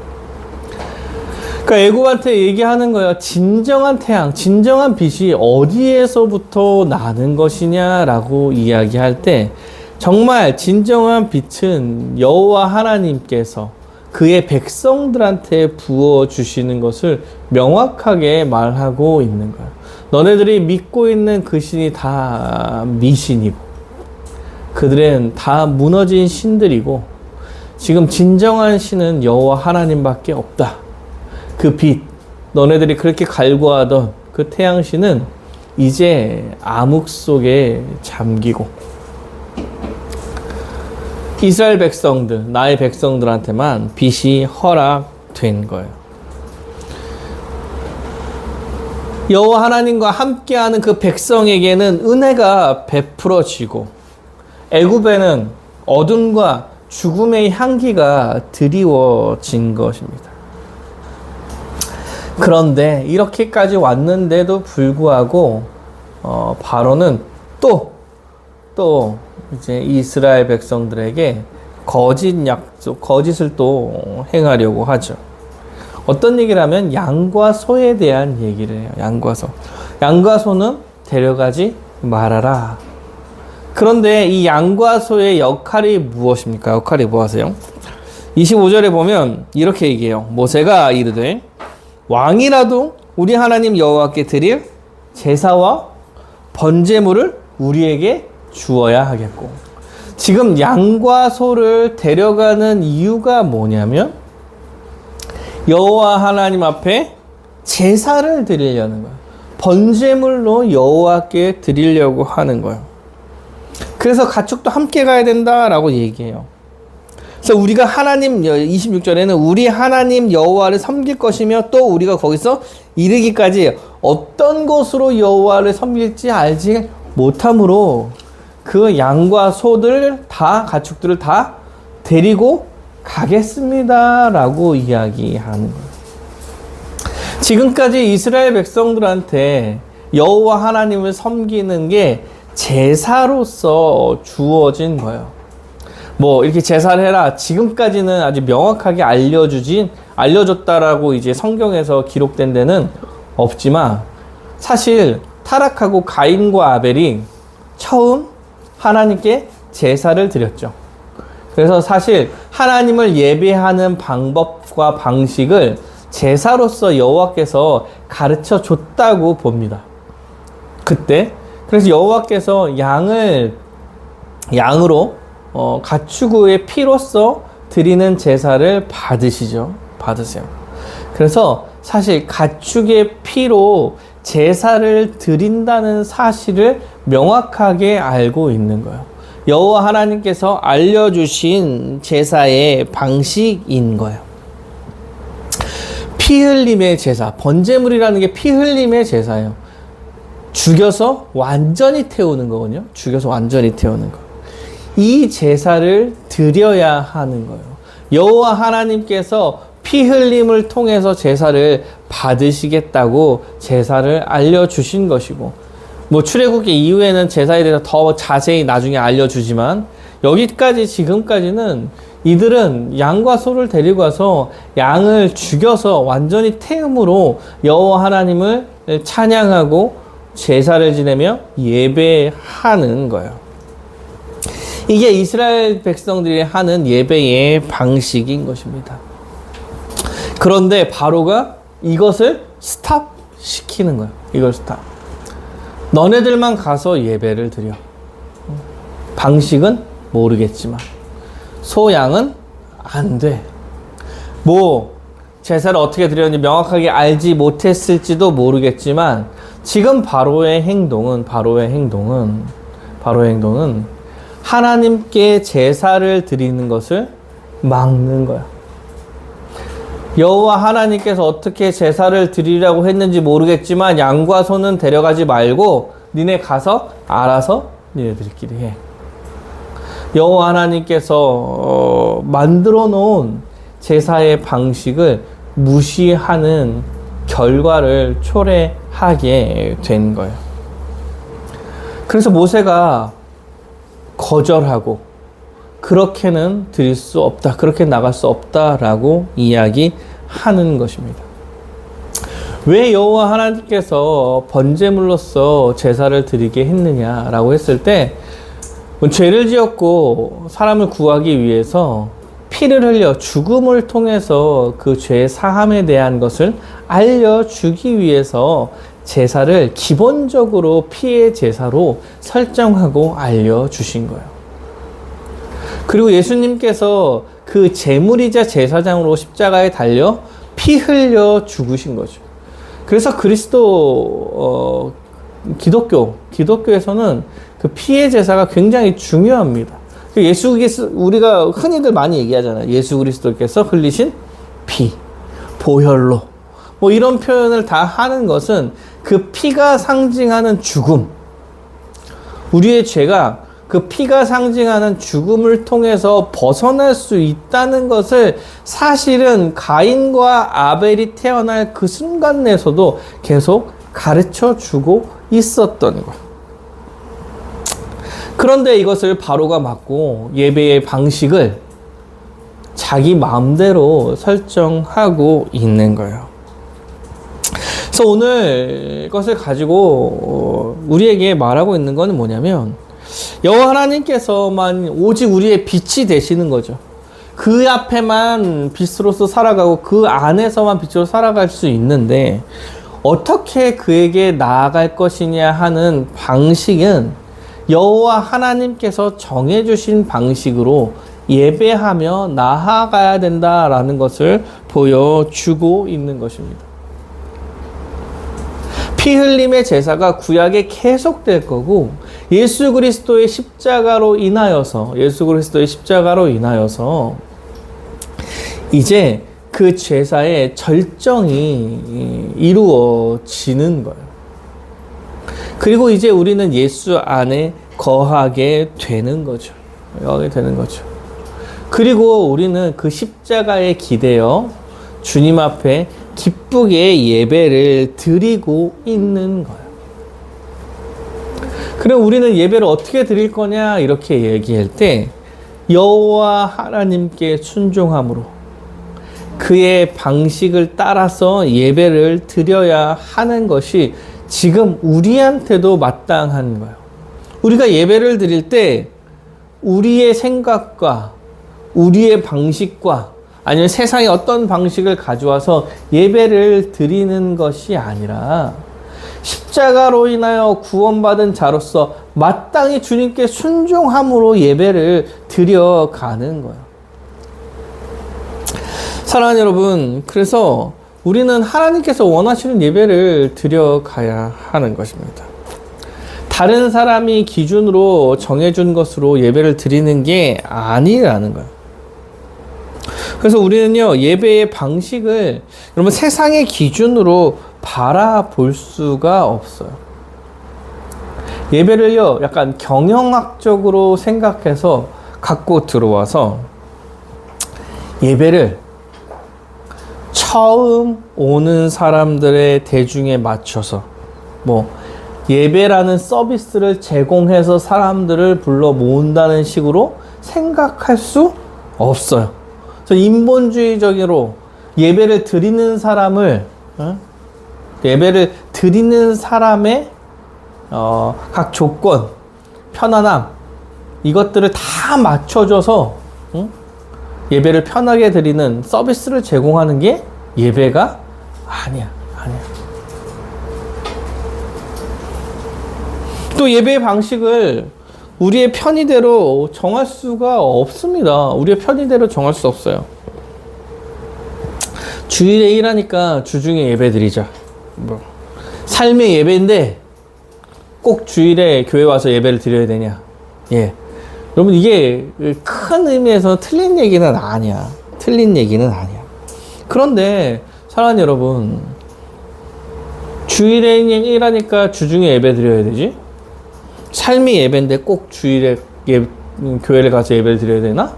그러니까 애굽한테 얘기하는 거예요. 진정한 태양, 진정한 빛이 어디에서부터 나는 것이냐라고 이야기할 때 정말 진정한 빛은 여호와 하나님께서 그의 백성들한테 부어주시는 것을 명확하게 말하고 있는 거예요. 너네들이 믿고 있는 그 신이 다 미신이고 그들은 다 무너진 신들이고 지금 진정한 신은 여호와 하나님밖에 없다. 그 빛, 너네들이 그렇게 갈구하던 그 태양신은 이제 암흑 속에 잠기고 이스라엘 백성들, 나의 백성들한테만 빛이 허락된 거예요. 여호와 하나님과 함께하는 그 백성에게는 은혜가 베풀어지고 애굽에는 어둠과 죽음의 향기가 드리워진 것입니다. 그런데 이렇게까지 왔는데도 불구하고 바로는 또 이제 이스라엘 백성들에게 거짓을 또 행하려고 하죠. 어떤 얘기를 하면 양과 소에 대한 얘기를 해요. 양과 소. 양과 소는 데려가지 말아라. 그런데 이 양과 소의 역할이 무엇입니까? 역할이 무엇이에요? 25절에 보면 이렇게 얘기해요. 모세가 이르되 왕이라도 우리 하나님 여호와께 드릴 제사와 번제물을 우리에게 주어야 하겠고 지금 양과 소를 데려가는 이유가 뭐냐면 여호와 하나님 앞에 제사를 드리려는 거예요. 번제물로 여호와께 드리려고 하는 거예요. 그래서 가축도 함께 가야 된다라고 얘기해요. 그래서 우리가 하나님 26절에는 우리 하나님 여호와를 섬길 것이며 또 우리가 거기서 이르기까지 어떤 것으로 여호와를 섬길지 알지 못함으로 그 양과 소들 다 가축들을 다 데리고 가겠습니다라고 이야기하는 거예요. 지금까지 이스라엘 백성들한테 여호와 하나님을 섬기는 게 제사로서 주어진 거예요. 뭐 이렇게 제사를 해라. 지금까지는 아주 명확하게 알려줬다라고 이제 성경에서 기록된 데는 없지만 사실 타락하고 가인과 아벨이 처음 하나님께 제사를 드렸죠. 그래서 사실 하나님을 예배하는 방법과 방식을 제사로서 여호와께서 가르쳐 줬다고 봅니다. 그때 그래서 여호와께서 양으로 가축의 피로써 드리는 제사를 받으세요. 그래서 사실 가축의 피로 제사를 드린다는 사실을 명확하게 알고 있는 거예요. 여호와 하나님께서 알려주신 제사의 방식인 거예요. 피 흘림의 제사, 번제물이라는 게 피 흘림의 제사예요. 죽여서 완전히 태우는 거거든요. 죽여서 완전히 태우는 거. 이 제사를 드려야 하는 거예요. 여호와 하나님께서 피 흘림을 통해서 제사를 받으시겠다고 제사를 알려주신 것이고, 뭐 출애굽기 이후에는 제사에 대해서 더 자세히 나중에 알려주지만, 여기까지 지금까지는 이들은 양과 소를 데리고 와서 양을 죽여서 완전히 태움으로 여호와 하나님을 찬양하고 제사를 지내며 예배하는 거예요. 이게 이스라엘 백성들이 하는 예배의 방식인 것입니다. 그런데 바로가 이것을 스탑시키는 거예요. 이걸 스탑. 너네들만 가서 예배를 드려. 방식은 모르겠지만 소양은 안 돼. 뭐 제사를 어떻게 드렸는지 명확하게 알지 못했을지도 모르겠지만 지금 바로의 행동은 하나님께 제사를 드리는 것을 막는 거야. 여호와 하나님께서 어떻게 제사를 드리라고 했는지 모르겠지만 양과 소는 데려가지 말고 니네 가서 알아서 니네들끼리 해. 여호와 하나님께서 만들어 놓은 제사의 방식을 무시하는 결과를 초래하게 된 거예요. 그래서 모세가 거절하고 그렇게는 드릴 수 없다, 그렇게 나갈 수 없다라고 이야기하는 것입니다. 왜 여호와 하나님께서 번제물로서 제사를 드리게 했느냐라고 했을 때, 죄를 지었고 사람을 구하기 위해서 피를 흘려 죽음을 통해서 그 죄 사함에 대한 것을 알려주기 위해서 제사를 기본적으로 피의 제사로 설정하고 알려주신 거예요. 그리고 예수님께서 그 제물이자 제사장으로 십자가에 달려 피 흘려 죽으신 거죠. 그래서 기독교에서는 그 피의 제사가 굉장히 중요합니다. 우리가 흔히들 많이 얘기하잖아요. 예수 그리스도께서 흘리신 피, 보혈로, 뭐 이런 표현을 다 하는 것은 그 피가 상징하는 죽음, 우리의 죄가 그 피가 상징하는 죽음을 통해서 벗어날 수 있다는 것을 사실은 가인과 아벨이 태어날 그 순간 내에서도 계속 가르쳐 주고 있었던 것. 그런데 이것을 바로가 막고 예배의 방식을 자기 마음대로 설정하고 있는 거예요. 그래서 오늘 이것을 가지고 우리에게 말하고 있는 것은 뭐냐면, 여호와 하나님께서만 오직 우리의 빛이 되시는 거죠. 그 앞에만 빛으로서 살아가고 그 안에서만 빛으로 살아갈 수 있는데, 어떻게 그에게 나아갈 것이냐 하는 방식은 여호와 하나님께서 정해주신 방식으로 예배하며 나아가야 된다라는 것을 보여주고 있는 것입니다. 피 흘림의 제사가 구약에 계속될 거고, 예수 그리스도의 십자가로 인하여서 이제 그 제사의 절정이 이루어지는 거예요. 그리고 이제 우리는 예수 안에 거하게 되는 거죠. 그리고 우리는 그 십자가에 기대어 주님 앞에 기쁘게 예배를 드리고 있는 거예요. 그럼 우리는 예배를 어떻게 드릴 거냐 이렇게 얘기할 때, 여호와 하나님께 순종함으로 그의 방식을 따라서 예배를 드려야 하는 것이 지금 우리한테도 마땅한 거예요. 우리가 예배를 드릴 때 우리의 생각과 우리의 방식과 아니면 세상의 어떤 방식을 가져와서 예배를 드리는 것이 아니라 십자가로 인하여 구원받은 자로서 마땅히 주님께 순종함으로 예배를 드려가는 거예요. 사랑하는 여러분, 그래서 우리는 하나님께서 원하시는 예배를 드려가야 하는 것입니다. 다른 사람이 기준으로 정해준 것으로 예배를 드리는 게 아니라는 거예요. 그래서 우리는요, 예배의 방식을 여러분 세상의 기준으로 바라볼 수가 없어요. 예배를요, 약간 경영학적으로 생각해서 갖고 들어와서 예배를 처음 오는 사람들의 대중에 맞춰서 예배라는 서비스를 제공해서 사람들을 불러 모은다는 식으로 생각할 수 없어요. 그래서 인본주의적으로 예배를 드리는 사람을 예배를 드리는 사람의 각 조건, 편안함 이것들을 다 맞춰줘서 예배를 편하게 드리는 서비스를 제공하는 게 예배가 아니야. 또 예배의 방식을 우리의 편의대로 정할 수가 없습니다. 우리의 편의대로 정할 수 없어요. 주일에 일하니까 주중에 예배 드리자. 삶의 예배인데 꼭 주일에 교회 와서 예배를 드려야 되냐? 예. 여러분, 이게 큰 의미에서 틀린 얘기는 아니야. 틀린 얘기는 아니야. 그런데 사랑하는 여러분, 주일에 일하니까 주중에 예배 드려야 되지? 삶이 예배인데 꼭 주일에 교회를 가서 예배를 드려야 되나?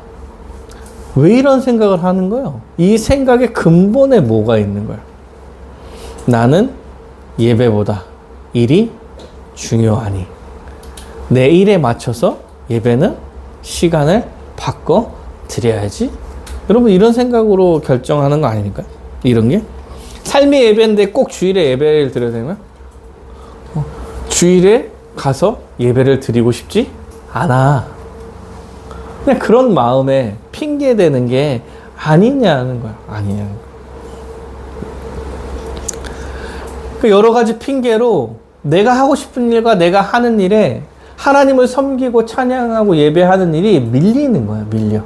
왜 이런 생각을 하는 거예요? 이 생각의 근본에 뭐가 있는 거야? 나는 예배보다 일이 중요하니 내 일에 맞춰서 예배는 시간을 바꿔 드려야지. 여러분, 이런 생각으로 결정하는 거 아닙니까? 이런 게 삶의 예배인데 꼭 주일에 예배를 드려야 되나? 주일에 가서 예배를 드리고 싶지 않아. 그냥 그런 마음에 핑계 대는 게 아니냐는 거야. 아니냐는 거야. 여러 가지 핑계로 내가 하고 싶은 일과 내가 하는 일에 하나님을 섬기고 찬양하고 예배하는 일이 밀리는 거야. 밀려.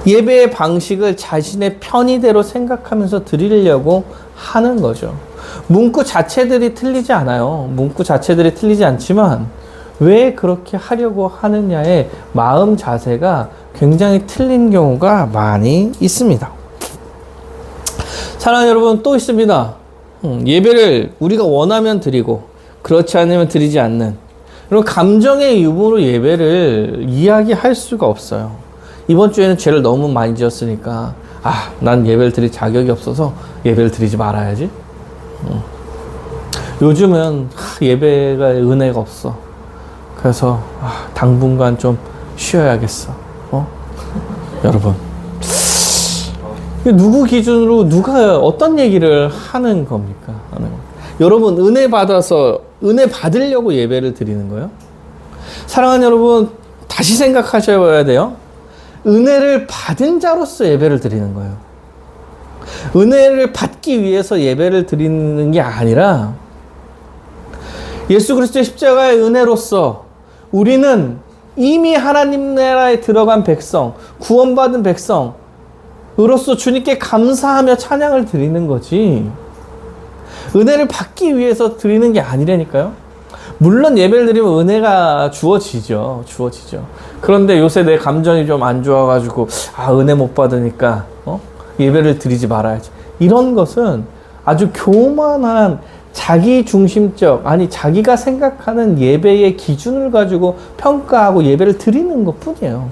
예배의 방식을 자신의 편의대로 생각하면서 드리려고 하는 거죠. 문구 자체들이 틀리지 않아요. 문구 자체들이 틀리지 않지만 왜 그렇게 하려고 하느냐의 마음 자세가 굉장히 틀린 경우가 많이 있습니다. 사랑하는 여러분, 또 있습니다. 예배를 우리가 원하면 드리고 그렇지 않으면 드리지 않는, 그리고 감정의 유무로 예배를 이야기할 수가 없어요. 이번 주에는 죄를 너무 많이 지었으니까 난 예배를 드릴 자격이 없어서 예배를 드리지 말아야지. 요즘은 예배가 은혜가 없어. 그래서 당분간 좀 쉬어야겠어. 여러분, 누구 기준으로 누가 어떤 얘기를 하는 겁니까? 여러분, 은혜 받아서 은혜 받으려고 예배를 드리는 거예요? 사랑하는 여러분, 다시 생각하셔야 돼요. 은혜를 받은 자로서 예배를 드리는 거예요. 은혜를 받기 위해서 예배를 드리는 게 아니라 예수 그리스도의 십자가의 은혜로서 우리는 이미 하나님 나라에 들어간 백성, 구원받은 백성으로서 주님께 감사하며 찬양을 드리는 거지, 은혜를 받기 위해서 드리는 게 아니라니까요. 물론 예배를 드리면 은혜가 주어지죠. 그런데 요새 내 감정이 좀 안 좋아가지고 은혜 못 받으니까 예배를 드리지 말아야지. 이런 것은 아주 교만한 자기중심적, 자기가 생각하는 예배의 기준을 가지고 평가하고 예배를 드리는 것 뿐이에요.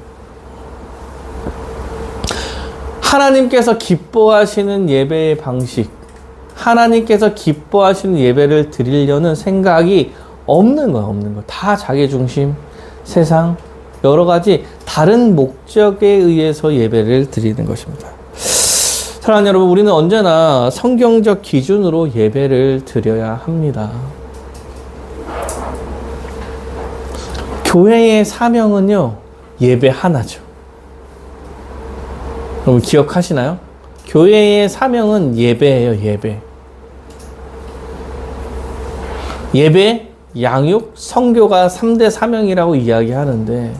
하나님께서 기뻐하시는 예배의 방식, 하나님께서 기뻐하시는 예배를 드리려는 생각이 없는 거예요. 다 자기중심, 세상, 여러 가지 다른 목적에 의해서 예배를 드리는 것입니다. 사랑하는 여러분, 우리는 언제나 성경적 기준으로 예배를 드려야 합니다. 교회의 사명은요, 예배 하나죠. 여러분 기억하시나요? 교회의 사명은 예배예요, 예배. 예배, 양육, 선교가 3대 사명이라고 이야기하는데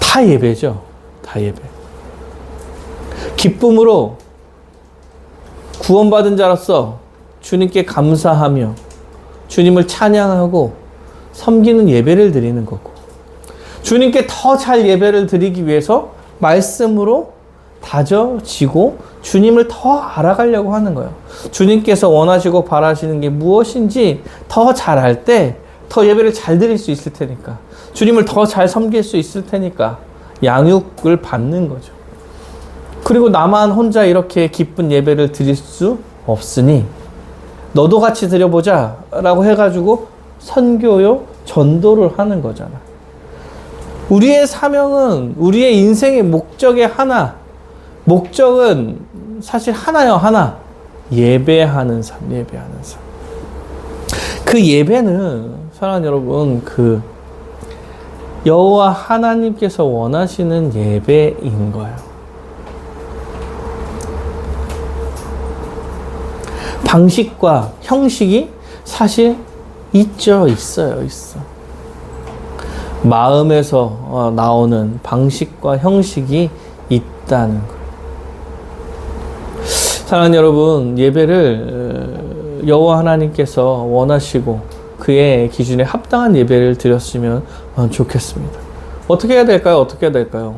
다 예배죠. 다 예배. 기쁨으로 구원받은 자로서 주님께 감사하며 주님을 찬양하고 섬기는 예배를 드리는 거고, 주님께 더 잘 예배를 드리기 위해서 말씀으로 다져지고 주님을 더 알아가려고 하는 거예요. 주님께서 원하시고 바라시는 게 무엇인지 더 잘 알 때 더 예배를 잘 드릴 수 있을 테니까, 주님을 더 잘 섬길 수 있을 테니까 양육을 받는 거죠. 그리고 나만 혼자 이렇게 기쁜 예배를 드릴 수 없으니 너도 같이 드려보자 라고 해가지고 선교요, 전도를 하는 거잖아. 우리의 사명은, 우리의 인생의 목적의 하나, 목적은 사실 하나요, 하나. 예배하는 삶, 예배하는 삶. 그 예배는 사랑하는 여러분, 그 여호와 하나님께서 원하시는 예배인 거예요. 방식과 형식이 사실 있어. 마음에서 나오는 방식과 형식이 있다는 거예요. 사랑하는 여러분, 예배를 여호와 하나님께서 원하시고 그의 기준에 합당한 예배를 드렸으면 좋겠습니다. 어떻게 해야 될까요? 어떻게 해야 될까요?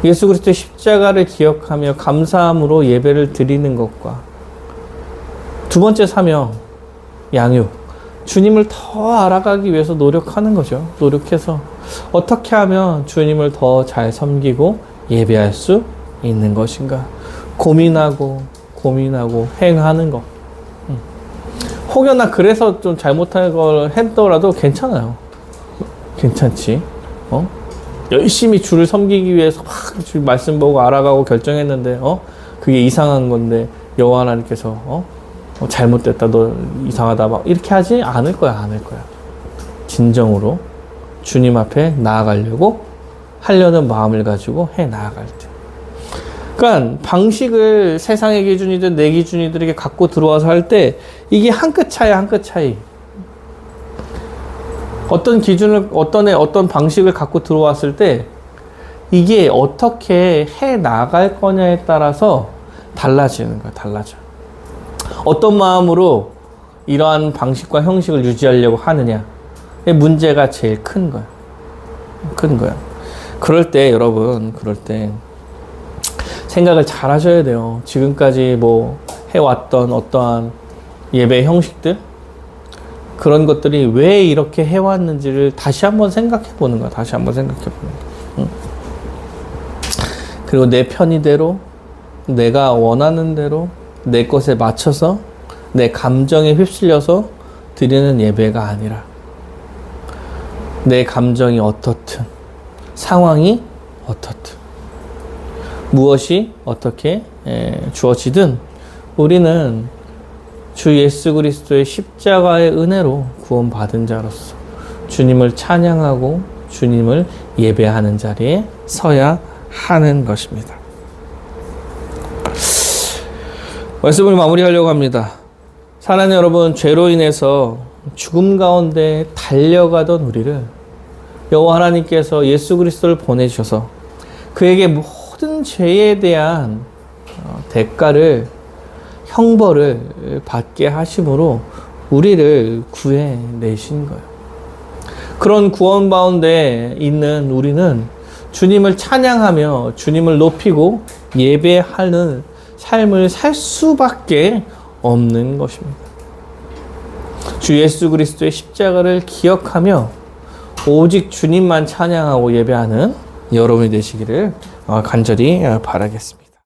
예수 그리스도의 십자가를 기억하며 감사함으로 예배를 드리는 것과, 두 번째 사명, 양육. 주님을 더 알아가기 위해서 노력하는 거죠. 노력해서 어떻게 하면 주님을 더 잘 섬기고 예배할 수 있는 것인가. 고민하고 행하는 것. 혹여나 그래서 좀 잘못한 걸 했더라도 괜찮아요. 괜찮지. 열심히 주를 섬기기 위해서 막 주 말씀 보고 알아가고 결정했는데 그게 이상한 건데 여호와 하나님께서 잘못됐다, 너 이상하다 막 이렇게 하지 않을 거야. 진정으로 주님 앞에 나아가려고 하려는 마음을 가지고 해 나아갈 때. 그러니까 방식을 세상의 기준이든 내 기준이들에게 갖고 들어와서 할 때 이게 한 끗 차이. 어떤 기준을, 어떤 방식을 갖고 들어왔을 때 이게 어떻게 해 나갈 거냐에 따라서 달라지는 거야, 달라져. 어떤 마음으로 이러한 방식과 형식을 유지하려고 하느냐. 문제가 제일 큰 거야. 그럴 때 여러분, 생각을 잘 하셔야 돼요. 지금까지 해왔던 어떠한 예배 형식들, 그런 것들이 왜 이렇게 해왔는지를 다시 한번 생각해 보는 거야. 그리고 내 편의대로, 내가 원하는 대로, 내 것에 맞춰서, 내 감정에 휩쓸려서 드리는 예배가 아니라, 내 감정이 어떻든, 상황이 어떻든, 무엇이 어떻게 주어지든 우리는 주 예수 그리스도의 십자가의 은혜로 구원받은 자로서 주님을 찬양하고 주님을 예배하는 자리에 서야 하는 것입니다. 말씀을 마무리하려고 합니다. 사랑하는 여러분, 죄로 인해서 죽음 가운데 달려가던 우리를 여호와 하나님께서 예수 그리스도를 보내주셔서 그에게 모든 죄에 대한 대가를, 형벌을 받게 하심으로 우리를 구해내신 거예요. 그런 구원 가운데 있는 우리는 주님을 찬양하며 주님을 높이고 예배하는 삶을 살 수밖에 없는 것입니다. 주 예수 그리스도의 십자가를 기억하며 오직 주님만 찬양하고 예배하는 여러분이 되시기를 간절히 바라겠습니다.